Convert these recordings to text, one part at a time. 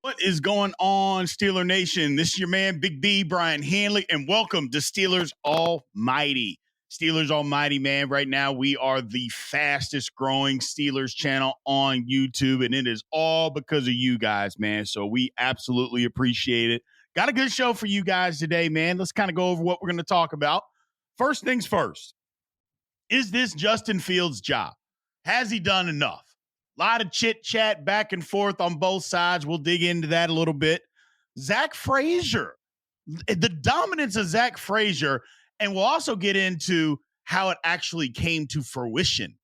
What is going on, Steeler Nation? This is your man, Big B, Brian Hanley, and welcome to Steelers Almighty. Steelers Almighty, man. Right now, we are the fastest growing Steelers channel on YouTube, and it is all because of you guys, man. So we absolutely appreciate it. Got a good show for you guys today, man. Let's kind of go over what we're going to talk about. First things first, is this Justin Fields' job? Has he done enough? A lot of chit-chat back and forth on both sides. We'll dig into that a little bit. Zach Frazier, the dominance of Zach Frazier, and we'll also get into how it actually came to fruition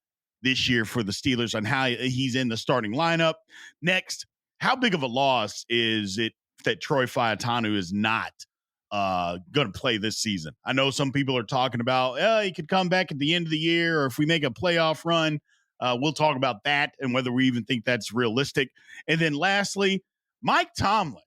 this year for the Steelers and how he's in the starting lineup. Next, how big of a loss is it that Troy Fautanu is not going to play this season? I know some people are talking about, he could come back at the end of the year, or if we make a playoff run. We'll talk about that and whether we even think that's realistic. And then lastly, Mike Tomlin.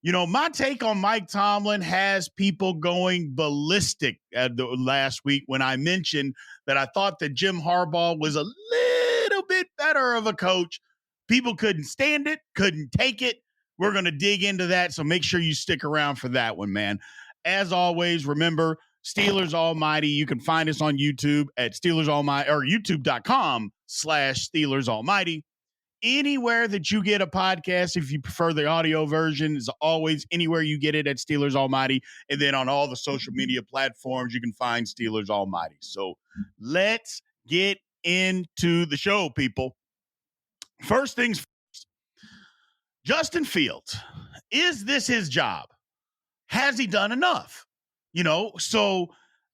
You know, my take on Mike Tomlin has people going ballistic last week when I mentioned that I thought that Jim Harbaugh was a little bit better of a coach. People couldn't stand it, couldn't take it. We're going to dig into that, so make sure you stick around for that one, man. As always, remember, Steelers Almighty. You can find us on YouTube at Steelers Almighty or youtube.com/Steelers Almighty. Anywhere that you get a podcast, if you prefer the audio version, is always anywhere you get it at Steelers Almighty. And then on all the social media platforms, you can find Steelers Almighty. So let's get into the show, people. First things first, Justin Fields. Is this his job? Has he done enough? You know, so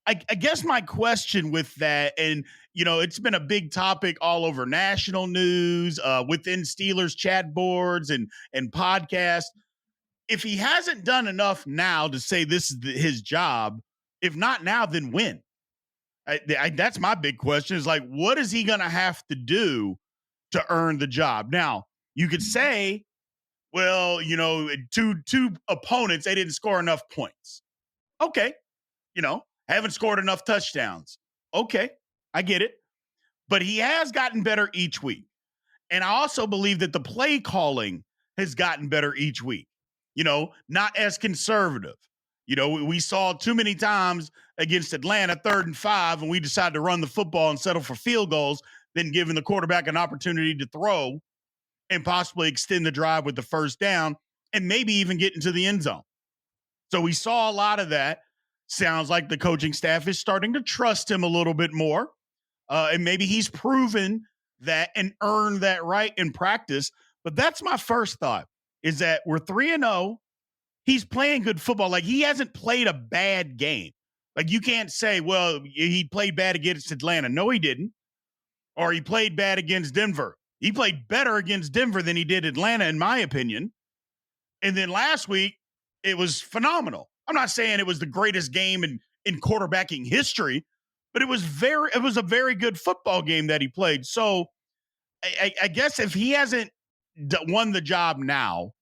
I guess my question with that, and, you know, it's been a big topic all over national news, within Steelers chat boards and podcasts. If he hasn't done enough now to say this is his job, if not now, then when? That's my big question, is like, what is he going to have to do to earn the job? Now, you could say, well, you know, two opponents, they didn't score enough points. Okay, you know, haven't scored enough touchdowns. Okay, I get it. But he has gotten better each week. And I also believe that the play calling has gotten better each week. You know, not as conservative. You know, we saw too many times against Atlanta, 3rd and 5, and we decided to run the football and settle for field goals, then giving the quarterback an opportunity to throw and possibly extend the drive with the first down and maybe even get into the end zone. So we saw a lot of that. Sounds like the coaching staff is starting to trust him a little bit more. And maybe he's proven that and earned that right in practice. But that's my first thought, is that we're 3-0. He's playing good football. Like, he hasn't played a bad game. Like, you can't say, well, he played bad against Atlanta. No, he didn't. Or he played bad against Denver. He played better against Denver than he did Atlanta, in my opinion. And then last week, it was phenomenal. I'm not saying it was the greatest game in quarterbacking history, but it was a very good football game that he played. So I guess if he hasn't won the job now,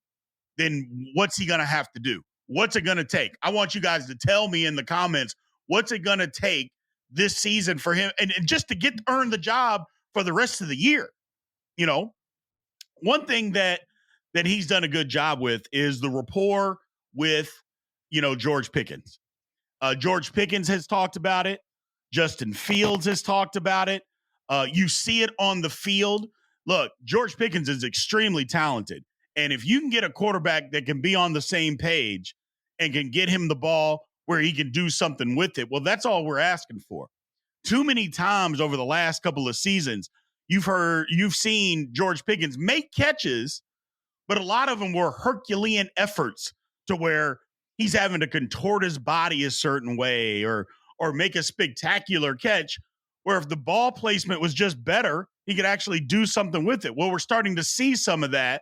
then what's he going to have to do? What's it going to take? I want you guys to tell me in the comments, what's it going to take this season for him and just to earn the job for the rest of the year? You know, one thing that he's done a good job with is the rapport with, you know, George Pickens. George Pickens has talked about it. Justin Fields has talked about it. You see it on the field. Look, George Pickens is extremely talented. And if you can get a quarterback that can be on the same page and can get him the ball where he can do something with it, well, that's all we're asking for. Too many times over the last couple of seasons, you've seen George Pickens make catches, but a lot of them were Herculean efforts to where he's having to contort his body a certain way or make a spectacular catch, where if the ball placement was just better, he could actually do something with it. Well, we're starting to see some of that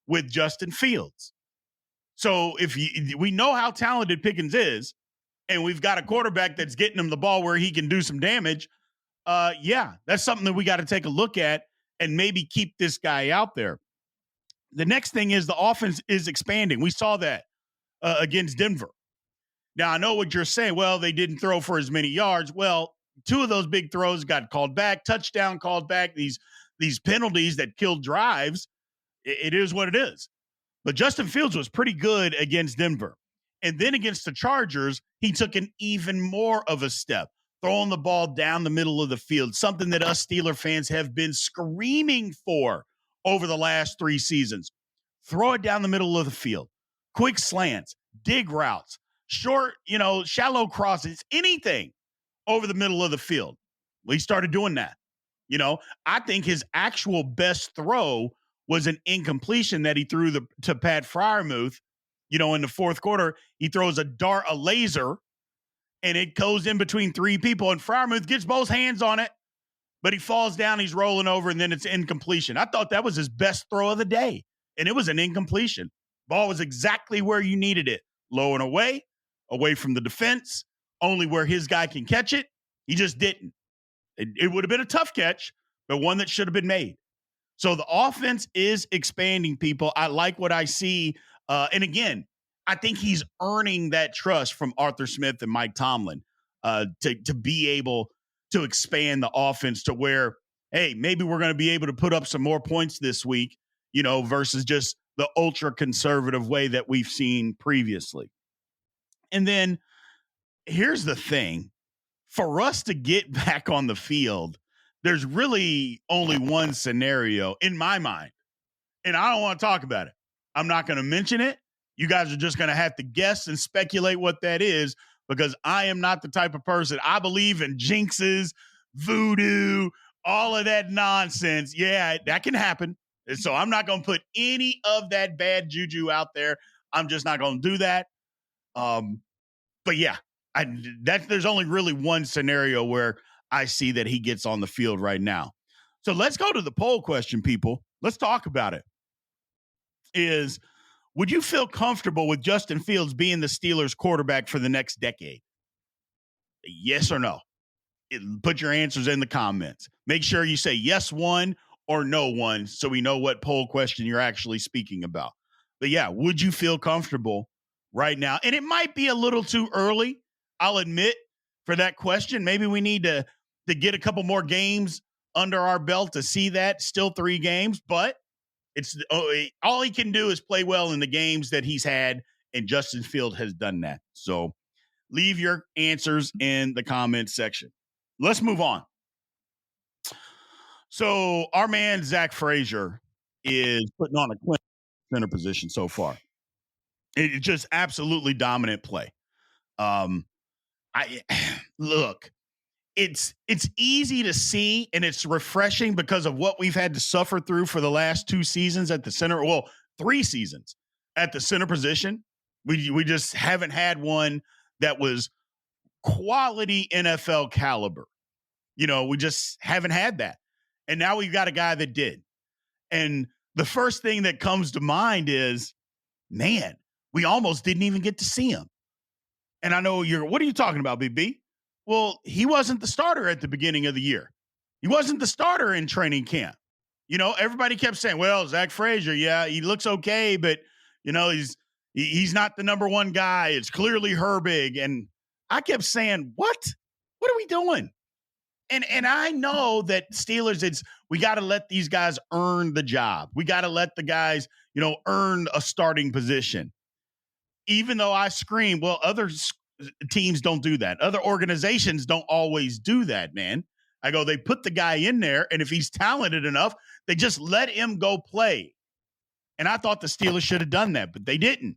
with Justin Fields. So we know how talented Pickens is, and we've got a quarterback that's getting him the ball where he can do some damage, that's something that we got to take a look at and maybe keep this guy out there. The next thing is the offense is expanding. We saw that against Denver. Now, I know what you're saying. Well, they didn't throw for as many yards. Well, 2 of those big throws got called back, touchdown called back, these penalties that killed drives. It is what it is. But Justin Fields was pretty good against Denver. And then against the Chargers, he took an even more of a step, throwing the ball down the middle of the field, something that us Steeler fans have been screaming for over the last 3 seasons. Throw it down the middle of the field, quick slants, dig routes, short, shallow crosses, anything over the middle of the field. We started doing that. I think his actual best throw was an incompletion that he threw to Pat Freiermuth. In the fourth quarter, he throws a laser, and it goes in between 3 people, and Freiermuth gets both hands on it, but he falls down, he's rolling over, and then it's incompletion. I thought that was his best throw of the day, and it was an incompletion. Ball was exactly where you needed it, low and away from the defense, only where his guy can catch it. He just didn't. It would have been a tough catch, but one that should have been made. So the offense is expanding, people. I like what I see. And again, I think he's earning that trust from Arthur Smith and Mike Tomlin to be able to expand the offense to where, hey, maybe we're going to be able to put up some more points this week, versus just the ultra conservative way that we've seen previously. And then here's the thing. For us to get back on the field, there's really only one scenario in my mind, and I don't want to talk about it. I'm not going to mention it. You guys are just going to have to guess and speculate what that is, because I am not the type of person. I believe in jinxes, voodoo, all of that nonsense. Yeah, that can happen. And so I'm not going to put any of that bad juju out there. I'm just not going to do that. But yeah, there's only really one scenario where I see that he gets on the field right now. So let's go to the poll question, people. Let's talk about it. Would you feel comfortable with Justin Fields being the Steelers quarterback for the next decade? Yes or no? Put your answers in the comments. Make sure you say yes one or no one so we know what poll question you're actually speaking about. But yeah, would you feel comfortable right now? And it might be a little too early, I'll admit, for that question. Maybe we need to get a couple more games under our belt to see that. Still 3 games, but it's all he can do is play well in the games that he's had, and Justin Fields has done that. So leave your answers in the comments section. Let's move on. So our man Zach Frazier is putting on a center position so far. It's just absolutely dominant play. Look, it's easy to see, and it's refreshing because of what we've had to suffer through for the last 2 seasons at the center. Well, 3 seasons at the center position. We just haven't had one that was quality NFL caliber. We just haven't had that. And now we've got a guy that did. And the first thing that comes to mind is, man, we almost didn't even get to see him. And I know what are you talking about, BB? Well, he wasn't the starter at the beginning of the year. He wasn't the starter in training camp. Everybody kept saying, well, Zach Frazier, yeah, he looks okay, but, he's not the number 1 guy. It's clearly Herbig. And I kept saying, what? What are we doing? And I know that Steelers, we got to let these guys earn the job. We got to let the guys, earn a starting position. Even though I scream, well, other teams don't do that. Other organizations don't always do that, man. I go, they put the guy in there, and if he's talented enough, they just let him go play. And I thought the Steelers should have done that, but they didn't.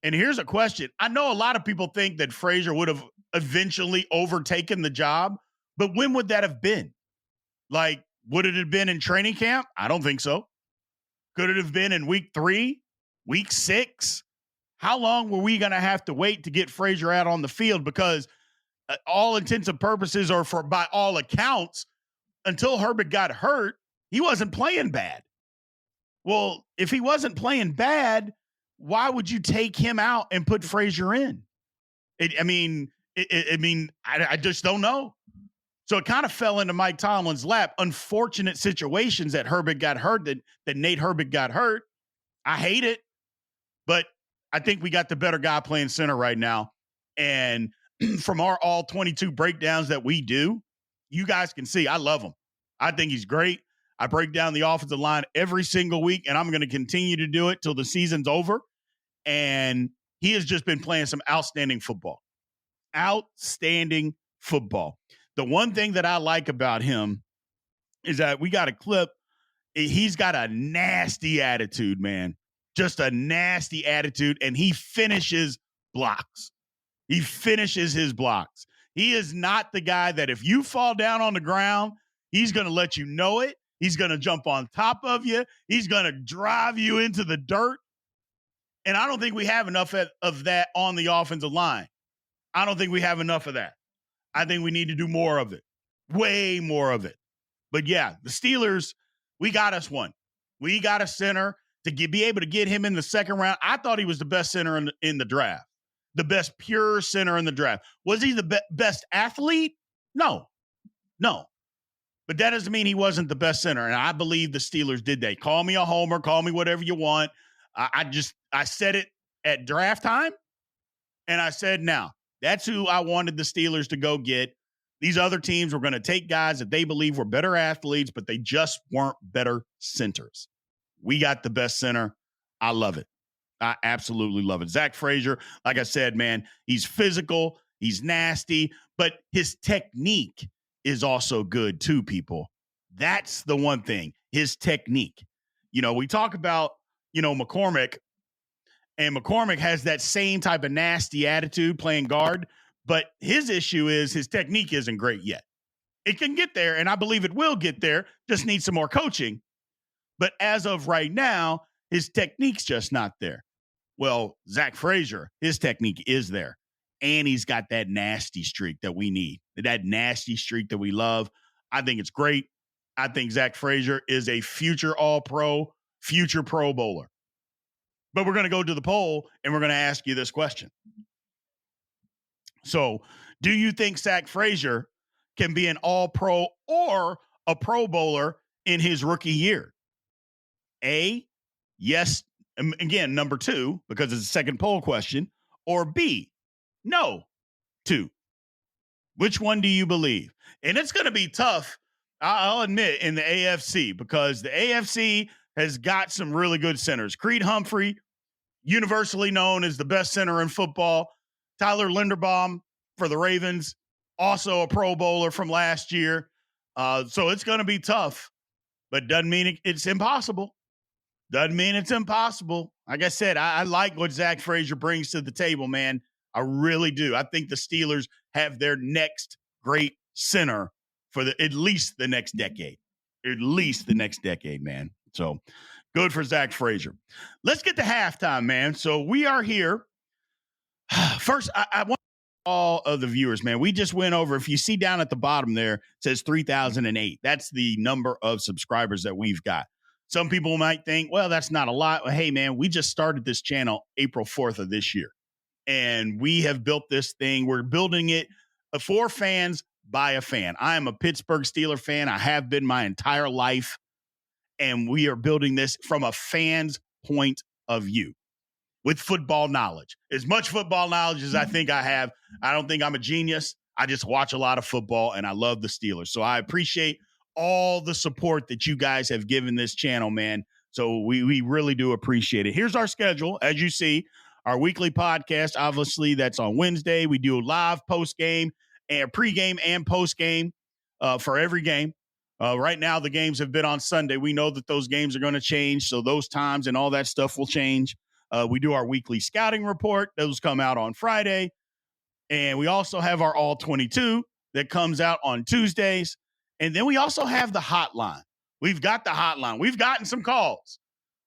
And here's a question. I know a lot of people think that Frazier would have eventually overtaken the job, but when would that have been? Like, would it have been in training camp? I don't think so. Could it have been in week 3, week 6? How long were we going to have to wait to get Frazier out on the field? Because all intents and purposes, or by all accounts, until Herbig got hurt, he wasn't playing bad. Well, if he wasn't playing bad, why would you take him out and put Frazier in? I just don't know. So it kind of fell into Mike Tomlin's lap. Unfortunate situations that Herbig got hurt, that Nate Herbig got hurt. I hate it, but I think we got the better guy playing center right now. And from our all 22 breakdowns that we do, you guys can see I love him. I think he's great. I break down the offensive line every single week, and I'm going to continue to do it till the season's over. And he has just been playing some outstanding football. Outstanding football. The one thing that I like about him is that we got a clip. He's got a nasty attitude, man. Just a nasty attitude, and he finishes blocks. He finishes his blocks. He is not the guy that if you fall down on the ground, he's going to let you know it. He's going to jump on top of you. He's going to drive you into the dirt. And I don't think we have enough of that on the offensive line. I don't think we have enough of that. I think we need to do more of it. Way more of it. But yeah, the Steelers, we got us one. We got a center to be able to get him in the second round. I thought he was the best center in the draft. The best pure center in the draft. Was he the best athlete? No. But that doesn't mean he wasn't the best center. And I believe the Steelers did that. Call me a homer. Call me whatever you want. I said it at draft time. And I said, now, that's who I wanted the Steelers to go get. These other teams were going to take guys that they believe were better athletes, but they just weren't better centers. We got the best center. I love it. I absolutely love it. Zach Frazier, like I said, man, he's physical, he's nasty, but his technique is also good too, people. That's the one thing, his technique. We talk about, McCormick, and McCormick has that same type of nasty attitude playing guard, but his issue is his technique isn't great yet. It can get there, and I believe it will get there, just needs some more coaching. But as of right now, his technique's just not there. Well, Zach Frazier, his technique is there. And he's got that nasty streak that we need, that nasty streak that we love. I think it's great. I think Zach Frazier is a future All-Pro, future Pro Bowler. But we're going to go to the poll, and we're going to ask you this question. So, do you think Zach Frazier can be an All-Pro or a Pro Bowler in his rookie year? A, yes. Again, number 2, because it's a second poll question, or B, no, 2. Which one do you believe? And it's going to be tough, I'll admit, in the AFC, because the AFC has got some really good centers. Creed Humphrey, universally known as the best center in football. Tyler Linderbaum for the Ravens, also a Pro Bowler from last year. So it's going to be tough, but doesn't mean it's impossible. Doesn't mean it's impossible. Like I said, I like what Zach Frazier brings to the table, man. I really do. I think the Steelers have their next great center for at least the next decade. At least the next decade, man. So good for Zach Frazier. Let's get to halftime, man. So we are here. First, I want all of the viewers, man. We just went over, if you see down at the bottom there, it says 3,008. That's the number of subscribers that we've got. Some people might think, well, that's not a lot. Well, hey, man, we just started this channel April 4th of this year. And we have built this thing. We're building it for fans by a fan. I am a Pittsburgh Steelers fan. I have been my entire life. And we are building this from a fan's point of view with football knowledge. As much football knowledge as I think I have. I don't think I'm a genius. I just watch a lot of football, and I love the Steelers. So I appreciate all the support that you guys have given this channel, man. So we really do appreciate it. Here's our schedule. As you see, our weekly podcast, obviously, that's on Wednesday. We do a live post-game and pregame and post-game for every game. Right now, the games have been on Sunday. We know that those games are going to change, so those times and all that stuff will change. We do our weekly scouting report. Those come out on Friday. And we also have our All-22 that comes out on Tuesdays. And then we also have the hotline. We've got the hotline. We've gotten some calls.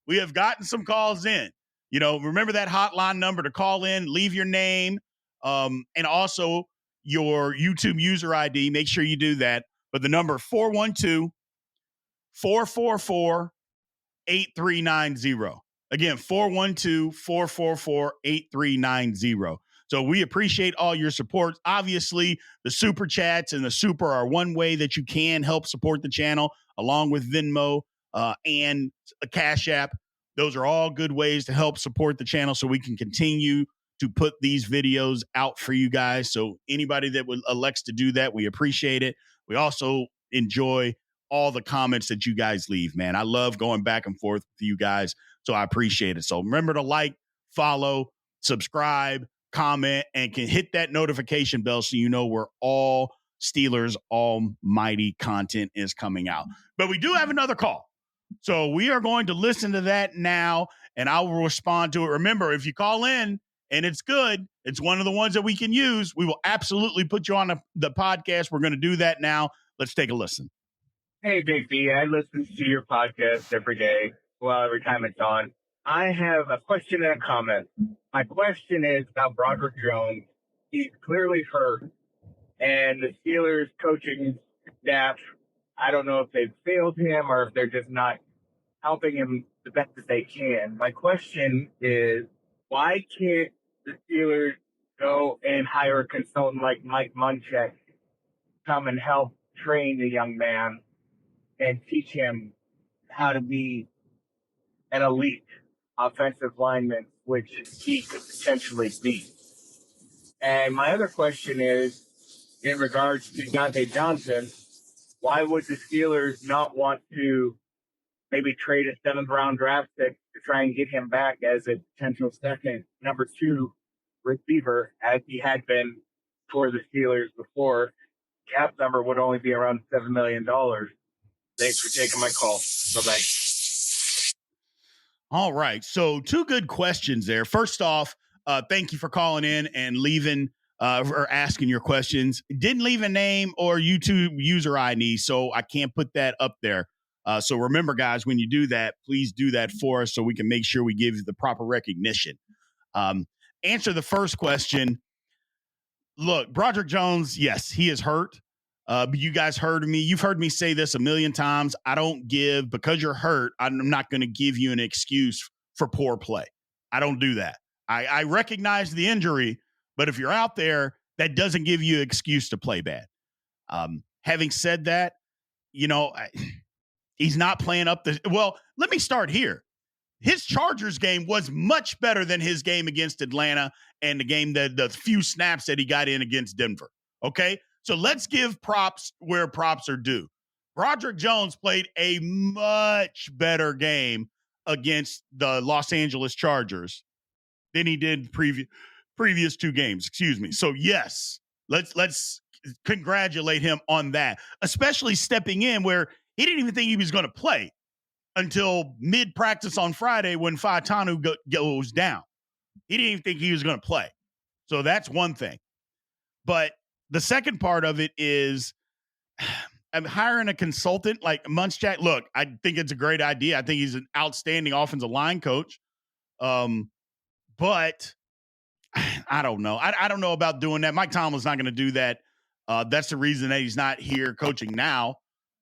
We have gotten some calls in. Remember that hotline number to call in, leave your name, and also your YouTube user ID. Make sure you do that. But the number 412-444-8390. Again, 412-444-8390. So we appreciate all your support. Obviously, the super chats and the super are one way that you can help support the channel, along with Venmo and a Cash App. Those are all good ways to help support the channel so we can continue to put these videos out for you guys. So anybody that elects to do that, we appreciate it. We also enjoy all the comments that you guys leave, man. I love going back and forth with you guys, so I appreciate it. So remember to like, follow, subscribe, comment, and can hit that notification bell so you know where all Steelers almighty content is coming out. But we do have another call. So we are going to listen to that now, and I will respond to it. Remember, if you call in and it's good, it's one of the ones that we can use, we will absolutely put you on the podcast. We're going to do that now. Let's take a listen. Hey, Big B. I listen to your podcast every day. Well, every time it's on. I have a question and a comment. My question is about Broderick Jones. He's clearly hurt, and the Steelers coaching staff, I don't know if they've failed him or if they're just not helping him the best that they can. My question is, why can't the Steelers go and hire a consultant like Mike Munchak, come and help train the young man and teach him how to be an elite offensive lineman, which he could potentially be? And my other question is, in regards to Diontae Johnson, why would the Steelers not want to maybe trade a 7th-round draft pick to try and get him back as a potential second number 2 receiver, as he had been for the Steelers before? Cap number would only be around $7 million. Thanks for taking my call. Bye-bye. All right. So 2 good questions there. First off, thank you for calling in and leaving or asking your questions. Didn't leave a name or YouTube user ID, so I can't put that up there. So remember, guys, when you do that, please do that for us so we can make sure we give you the proper recognition. Answer the first question. Look, Broderick Jones, yes, he is hurt. But you guys heard me. You've heard me say this a million times. I don't give, because you're hurt, I'm not going to give you an excuse for poor play. I don't do that. I recognize the injury, but if you're out there, that doesn't give you an excuse to play bad. Having said that, he's not playing up the – well, let me start here. His Chargers game was much better than his game against Atlanta and the few snaps that he got in against Denver, okay? So let's give props where props are due. Broderick Jones played a much better game against the Los Angeles Chargers than he did previous 2 games. Excuse me. So yes, let's congratulate him on that, especially stepping in where he didn't even think he was going to play until mid-practice on Friday when Fautanu goes down. He didn't even think he was going to play. So that's one thing. But the second part of it is I'm hiring a consultant like Munchak. Look, I think it's a great idea. I think he's an outstanding offensive line coach. But I don't know. I don't know about doing that. Mike Tomlin's not going to do that. That's the reason that he's not here coaching now,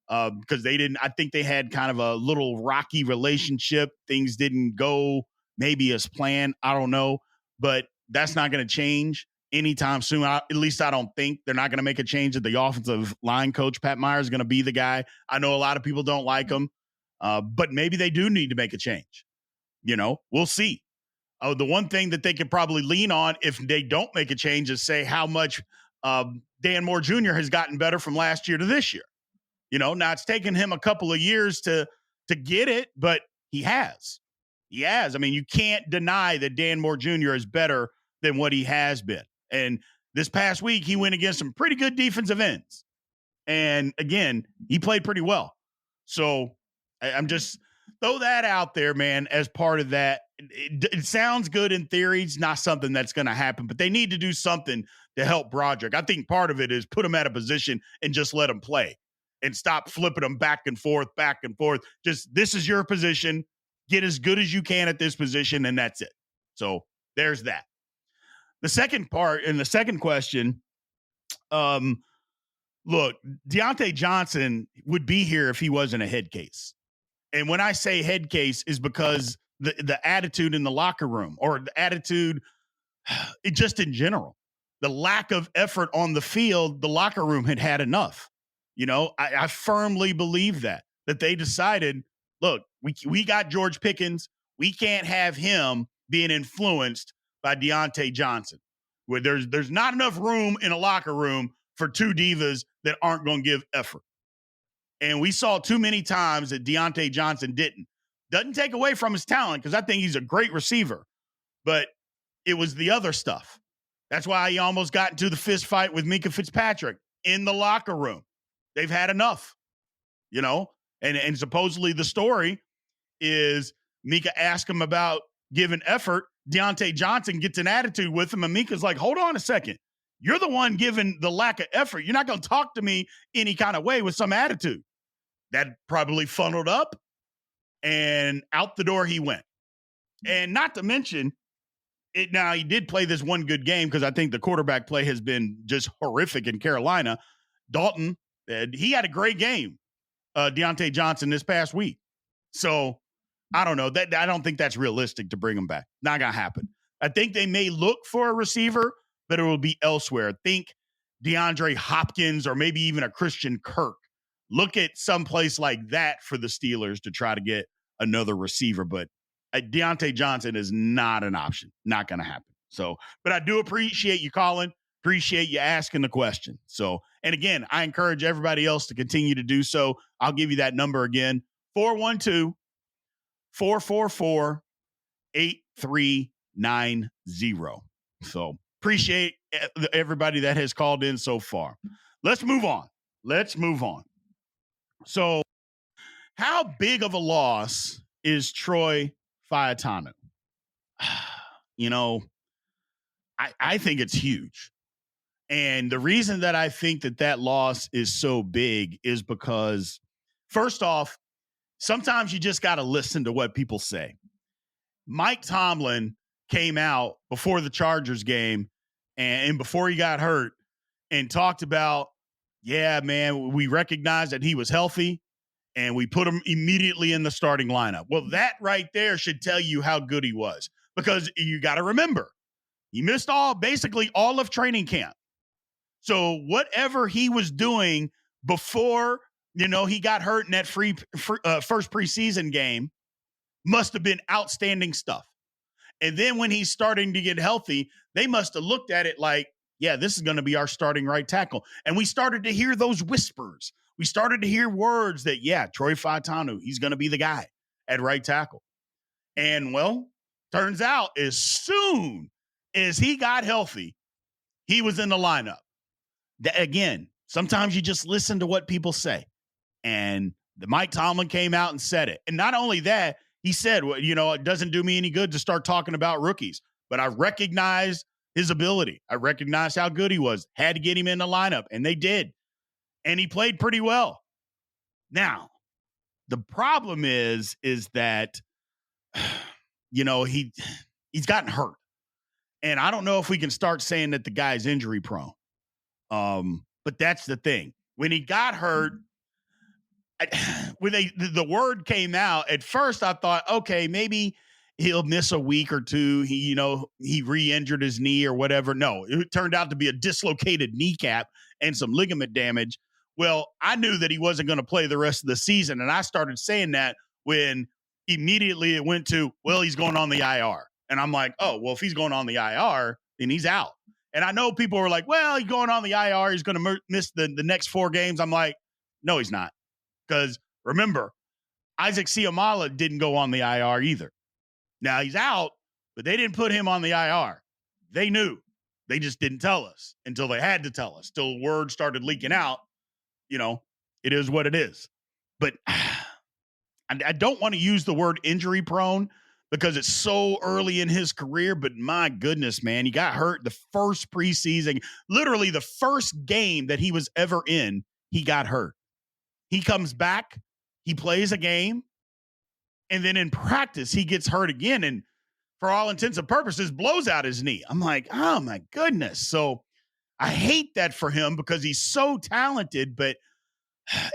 because I think they had kind of a little rocky relationship. Things didn't go maybe as planned. I don't know. But that's not going to change anytime soon. At least I don't think they're not going to make a change. That the offensive line coach, Pat Meyer, is going to be the guy. I know a lot of people don't like him, but maybe they do need to make a change. We'll see. The one thing that they could probably lean on if they don't make a change is say how much Dan Moore Jr. has gotten better from last year to this year. Now it's taken him a couple of years to get it, but he has. He has. I mean, you can't deny that Dan Moore Jr. is better than what he has been. And this past week, he went against some pretty good defensive ends. And again, he played pretty well. So I'm just throw that out there, man, as part of that. It sounds good in theory. It's not something that's going to happen, but they need to do something to help Broderick. I think part of it is put him at a position and just let him play and stop flipping him back and forth. Just this is your position. Get as good as you can at this position, and that's it. So there's that. The second part and the second question, look, Diontae Johnson would be here if he wasn't a head case. And when I say head case is because the attitude in the locker room, or the attitude just in general, the lack of effort on the field, the locker room had enough. I firmly believe that they decided, look, we got George Pickens. We can't have him being influenced by Diontae Johnson, where there's not enough room in a locker room for 2 divas that aren't going to give effort. And we saw too many times that Deontay Johnson didn't. Doesn't take away from his talent because I think he's a great receiver, but it was the other stuff. That's why he almost got into the fist fight with Minka Fitzpatrick in the locker room. They've had enough, and supposedly the story is Minka asked him about giving effort. Deontay Johnson gets an attitude with him, and Minka's like, hold on a second. You're the one giving the lack of effort. You're not going to talk to me any kind of way with some attitude. That probably funneled up, and out the door he went. And not to mention, now he did play this one good game because I think the quarterback play has been just horrific in Carolina. Dalton, he had a great game, Deontay Johnson, this past week. So I don't know. I don't think that's realistic to bring him back. Not going to happen. I think they may look for a receiver, but it will be elsewhere. Think DeAndre Hopkins or maybe even a Christian Kirk. Look at some place like that for the Steelers to try to get another receiver. But Deontay Johnson is not an option. Not going to happen. So, but I do appreciate you calling. Appreciate you asking the question. So, and again, I encourage everybody else to continue to do so. I'll give you that number again. 412-444-8390. So appreciate everybody that has called in so far. Let's move on. So how big of a loss is Troy Fautanu? I think it's huge. And the reason that I think that loss is so big is because, first off, sometimes you just got to listen to what people say. Mike Tomlin came out before the Chargers game and before he got hurt and talked about, yeah, man, we recognized that he was healthy and we put him immediately in the starting lineup. Well, that right there should tell you how good he was, because you got to remember, he missed basically all of training camp. So whatever he was doing before, he got hurt in that first preseason game must have been outstanding stuff. And then when he's starting to get healthy, they must have looked at it like, yeah, this is going to be our starting right tackle. And we started to hear those whispers. We started to hear words that, yeah, Troy Fautanu, he's going to be the guy at right tackle. And, well, turns out as soon as he got healthy, he was in the lineup. Again, sometimes you just listen to what people say. And the Mike Tomlin came out and said it. And not only that, he said, well, it doesn't do me any good to start talking about rookies, but I recognize his ability. I recognize how good he was. Had to get him in the lineup, and they did. And he played pretty well. Now, the problem is that, he's gotten hurt. And I don't know if we can start saying that the guy's injury prone. But that's the thing. When he got hurt, when the word came out, at first I thought, okay, maybe he'll miss a week or two. He re-injured his knee or whatever. No, it turned out to be a dislocated kneecap and some ligament damage. Well, I knew that he wasn't going to play the rest of the season. And I started saying that when immediately it went to, well, he's going on the IR. And I'm like, oh, well, if he's going on the IR, then he's out. And I know people were like, well, he's going on the IR. He's going to miss the next 4 games. I'm like, no, he's not. Because remember, Isaac Siamala didn't go on the IR either. Now he's out, but they didn't put him on the IR. They knew. They just didn't tell us until they had to tell us, till word started leaking out. It is what it is. But I don't want to use the word injury prone because it's so early in his career, but my goodness, man, he got hurt the first preseason, literally the first game that he was ever in, he got hurt. He comes back, he plays a game, and then in practice, he gets hurt again, and for all intents and purposes, blows out his knee. I'm like, oh my goodness. So I hate that for him because he's so talented,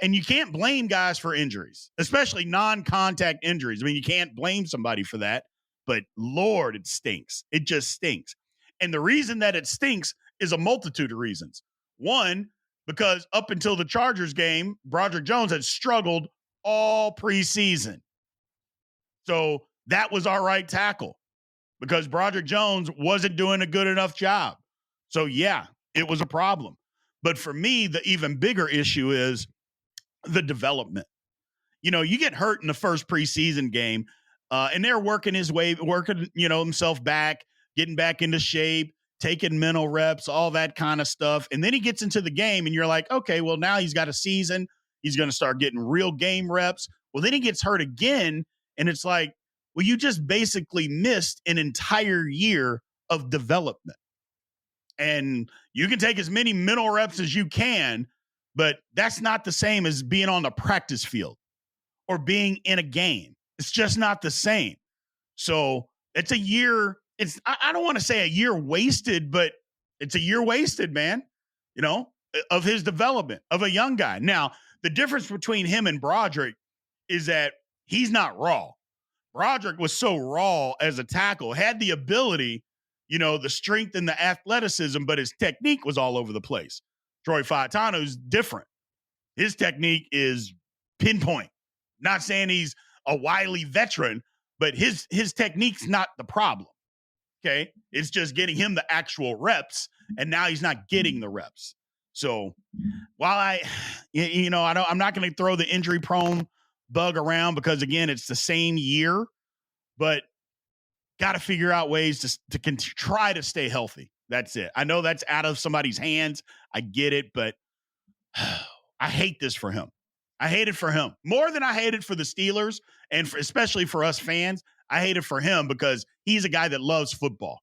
and you can't blame guys for injuries, especially non-contact injuries. I mean, you can't blame somebody for that, but Lord, it stinks. It just stinks. And the reason that it stinks is a multitude of reasons. One, because up until the Chargers game, Broderick Jones had struggled all preseason. So that was our right tackle because Broderick Jones wasn't doing a good enough job. So yeah, it was a problem. But for me, the even bigger issue is the development. You get hurt in the first preseason game, and they're working himself back, getting back into shape, taking mental reps, all that kind of stuff. And then he gets into the game, and you're like, okay, well, now he's got a season. He's going to start getting real game reps. Well, then he gets hurt again, and it's like, well, you just basically missed an entire year of development. And you can take as many mental reps as you can, but that's not the same as being on the practice field or being in a game. It's just not the same. So it's a year. I don't want to say a year wasted, but it's a year wasted, man, of his development of a young guy. Now, the difference between him and Broderick is that he's not raw. Broderick was so raw as a tackle, had the ability, the strength and the athleticism, but his technique was all over the place. Troy Fautanu is different. His technique is pinpoint. Not saying he's a wily veteran, but his technique's not the problem. Okay. It's just getting him the actual reps, and now he's not getting the reps. So while I'm not going to throw the injury prone bug around because, again, it's the same year, but got to figure out ways to try to stay healthy. That's it. I know that's out of somebody's hands. I get it, but I hate this for him. I hate it for him more than I hate it for the Steelers, and especially for us fans. I hate it for him because he's a guy that loves football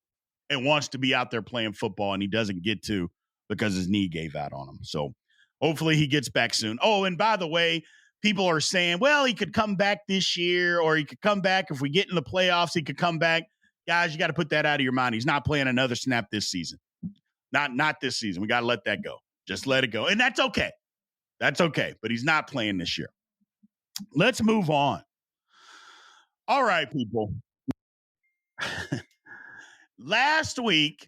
and wants to be out there playing football, and he doesn't get to because his knee gave out on him. So hopefully he gets back soon. Oh, and by the way, people are saying, well, he could come back this year, or he could come back if we get in the playoffs. He could come back. Guys, you got to put that out of your mind. He's not playing another snap this season. Not this season. We got to let that go. Just let it go. And that's okay. That's okay. But he's not playing this year. Let's move on. All right, people. Last week,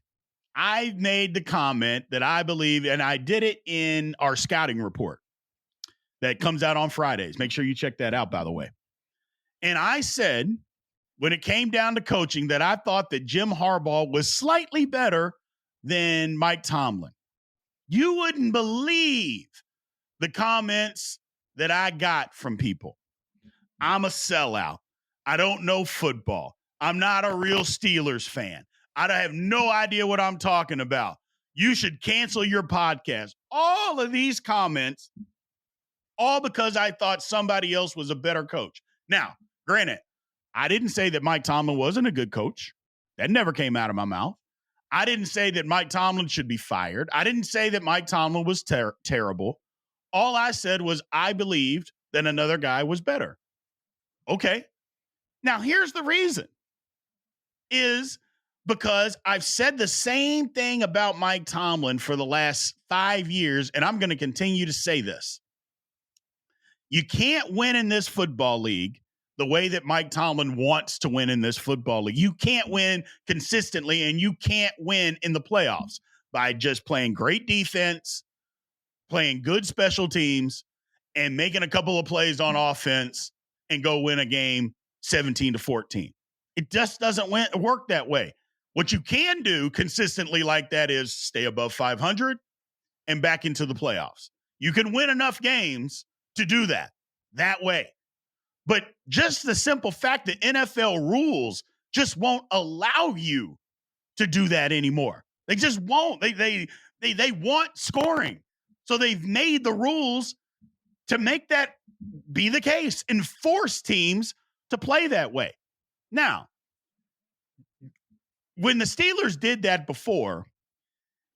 I made the comment that I believe, and I did it in our scouting report that comes out on Fridays. Make sure you check that out, by the way. And I said, when it came down to coaching, that I thought that Jim Harbaugh was slightly better than Mike Tomlin. You wouldn't believe the comments that I got from people. I'm a sellout. I don't know football. I'm not a real Steelers fan. I have no idea what I'm talking about. You should cancel your podcast. All of these comments, all because I thought somebody else was a better coach. Now, granted, I didn't say that Mike Tomlin wasn't a good coach. That never came out of my mouth. I didn't say that Mike Tomlin should be fired. I didn't say that Mike Tomlin was terrible. All I said was I believed that another guy was better. Okay. Now, here's the reason. Is because I've said the same thing about Mike Tomlin for the last 5 years, and I'm going to continue to say this. You can't win in this football league the way that Mike Tomlin wants to win in this football league. You can't win consistently, and you can't win in the playoffs by just playing great defense, playing good special teams, and making a couple of plays on offense and go win a game 17-14. It just doesn't work that way. What you can do consistently like that is stay above 500 and back into the playoffs. You can win enough games to do that way. But just the simple fact that NFL rules just won't allow you to do that anymore. They just won't. They want scoring. So they've made the rules to make that be the case and force teams to play that way. Now, when the Steelers did that before,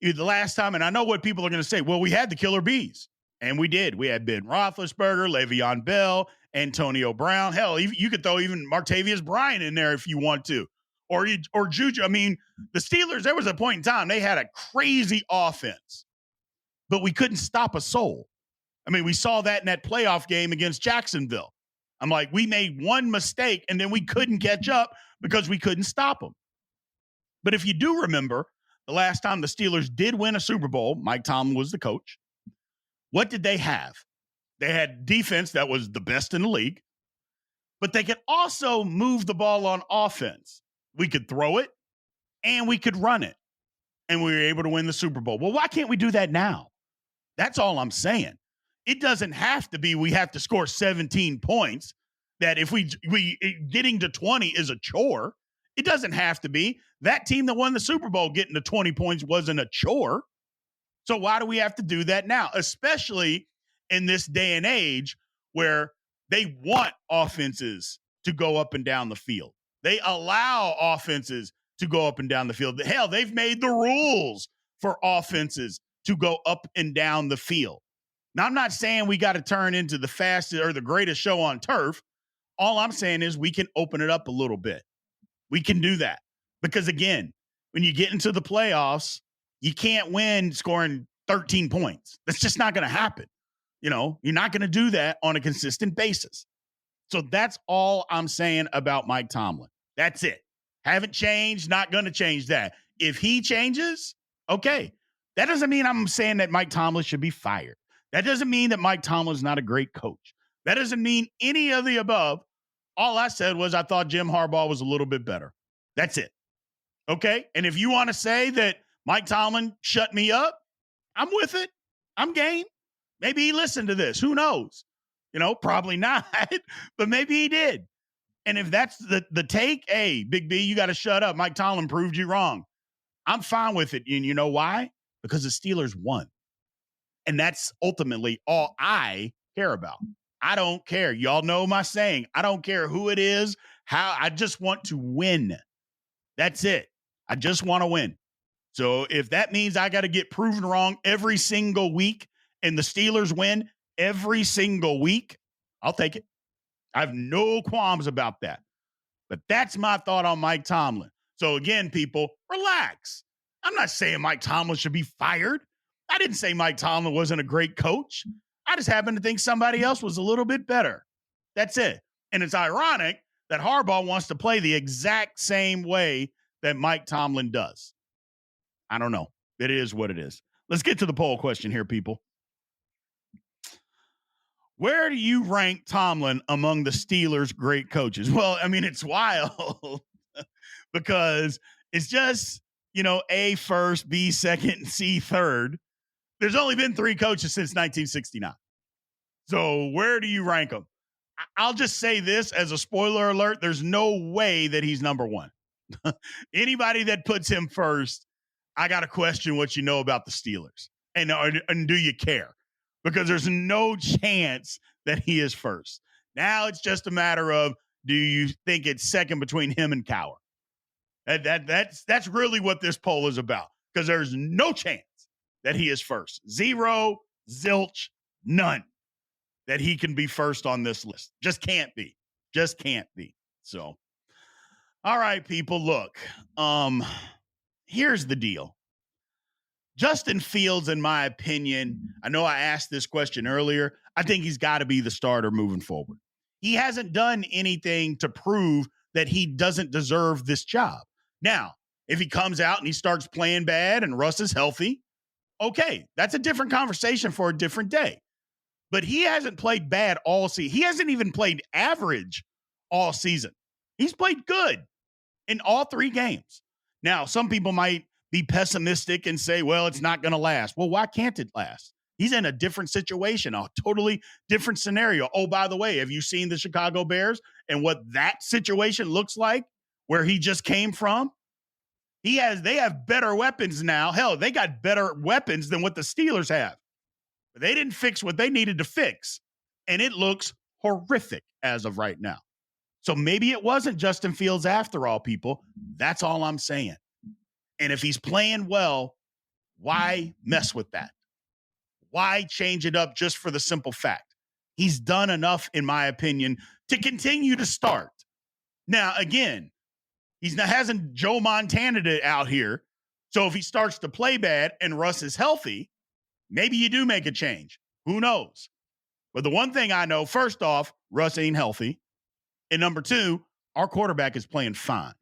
the last time, and I know what people are going to say, well, we had the killer bees, and we did. We had Ben Roethlisberger, Le'Veon Bell, Antonio Brown. Hell, you could throw even Martavius Bryant in there if you want to, or Juju. I mean, the Steelers, there was a point in time they had a crazy offense, but we couldn't stop a soul. I mean, we saw that in that playoff game against Jacksonville. I'm like, we made one mistake, and then we couldn't catch up because we couldn't stop them. But if you do remember, the last time the Steelers did win a Super Bowl, Mike Tomlin was the coach. What did they have? They had defense that was the best in the league, but they could also move the ball on offense. We could throw it, and we could run it, and we were able to win the Super Bowl. Well, why can't we do that now? That's all I'm saying. It doesn't have to be we have to score 17 points, that if we getting to 20 is a chore. It doesn't have to be. That team that won the Super Bowl getting to 20 points wasn't a chore. So why do we have to do that now? Especially in this day and age where they want offenses to go up and down the field. They allow offenses to go up and down the field. Hell, they've made the rules for offenses to go up and down the field. Now, I'm not saying we got to turn into the fastest or the greatest show on turf. All I'm saying is we can open it up a little bit. We can do that. Because, again, when you get into the playoffs, you can't win scoring 13 points. That's just not going to happen. You're not going to do that on a consistent basis. So that's all I'm saying about Mike Tomlin. That's it. Haven't changed, not going to change that. If he changes, okay. That doesn't mean I'm saying that Mike Tomlin should be fired. That doesn't mean that Mike Tomlin's not a great coach. That doesn't mean any of the above. All I said was I thought Jim Harbaugh was a little bit better. That's it. Okay? And if you want to say that Mike Tomlin shut me up, I'm with it. I'm game. Maybe he listened to this. Who knows? Probably not, but maybe he did. And if that's the take, hey, Big B, you got to shut up. Mike Tomlin proved you wrong. I'm fine with it. And you know why? Because the Steelers won. And that's ultimately all I care about. I don't care. Y'all know my saying. I don't care who it is, how. I just want to win. That's it. I just want to win. So if that means I got to get proven wrong every single week and the Steelers win every single week, I'll take it. I have no qualms about that. But that's my thought on Mike Tomlin. So again, people, relax. I'm not saying Mike Tomlin should be fired. I didn't say Mike Tomlin wasn't a great coach. I just happen to think somebody else was a little bit better. That's it. And it's ironic that Harbaugh wants to play the exact same way that Mike Tomlin does. I don't know. It is what it is. Let's get to the poll question here, people. Where do you rank Tomlin among the Steelers' great coaches? Well, I mean, it's wild because it's just, A first, B second, C third. There's only been 3 coaches since 1969. So where do you rank them? I'll just say this as a spoiler alert. There's no way that he's number one. Anybody that puts him first, I got to question what you know about the Steelers. And do you care? Because there's no chance that he is first. Now it's just a matter of, do you think it's second between him and Cowher? That's really what this poll is about. Because there's no chance that he is first. Zero, zilch, none that he can be first on this list. Just can't be. Just can't be. So, all right, people, look. Here's the deal. Justin Fields, in my opinion, I know I asked this question earlier. I think he's got to be the starter moving forward. He hasn't done anything to prove that he doesn't deserve this job. Now, if he comes out and he starts playing bad and Russ is healthy, okay, that's a different conversation for a different day. But he hasn't played bad all season. He hasn't even played average all season. He's played good in all 3 games. Now, some people might be pessimistic and say, well, it's not going to last. Well, why can't it last? He's in a different situation, a totally different scenario. Oh, by the way, have you seen the Chicago Bears and what that situation looks like where he just came from? They have better weapons now. Hell, they got better weapons than what the Steelers have. But they didn't fix what they needed to fix. And it looks horrific as of right now. So maybe it wasn't Justin Fields after all, people. That's all I'm saying. And if he's playing well, why mess with that? Why change it up just for the simple fact? He's done enough, in my opinion, to continue to start. Now, again, hasn't Joe Montana out here. So if he starts to play bad and Russ is healthy, maybe you do make a change. Who knows? But the one thing I know, first off, Russ ain't healthy. And number 2, our quarterback is playing fine.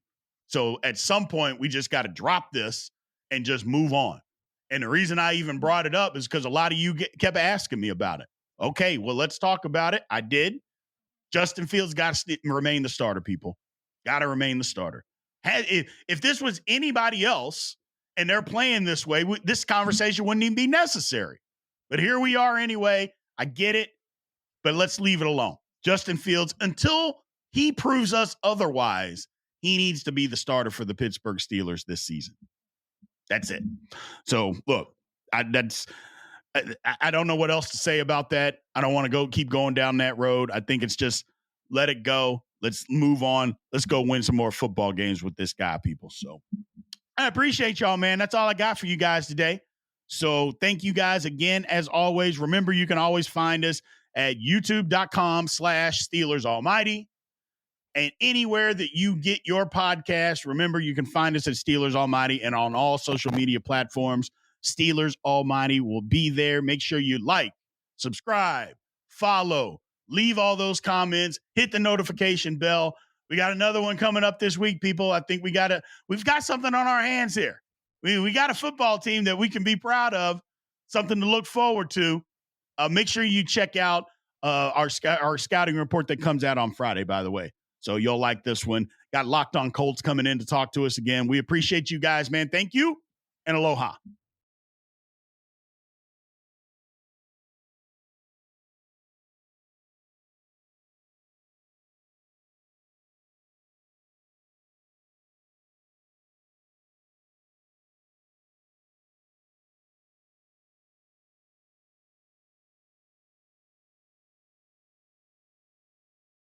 So at some point, we just got to drop this and just move on. And the reason I even brought it up is because a lot of you kept asking me about it. Okay, well, let's talk about it. I did. Justin Fields got to remain the starter, people. Got to remain the starter. If this was anybody else and they're playing this way, this conversation wouldn't even be necessary. But here we are anyway. I get it, but let's leave it alone. Justin Fields, until he proves us otherwise, he needs to be the starter for the Pittsburgh Steelers this season. That's it. So, look, I don't know what else to say about that. I don't want to keep going down that road. I think it's just let it go. Let's move on. Let's go win some more football games with this guy, people. So I appreciate y'all, man. That's all I got for you guys today. So thank you guys again. As always, remember, you can always find us at youtube.com/Steelers Almighty. And anywhere that you get your podcast, remember, you can find us at Steelers Almighty, and on all social media platforms, Steelers Almighty will be there. Make sure you like, subscribe, follow, leave all those comments, hit the notification bell. We got another one coming up this week, people. I think we've got something on our hands here. We got a football team that we can be proud of, something to look forward to. Make sure you check out our scouting report that comes out on Friday, by the way. So you'll like this one. Got Locked On Colts coming in to talk to us again. We appreciate you guys, man. Thank you, and aloha.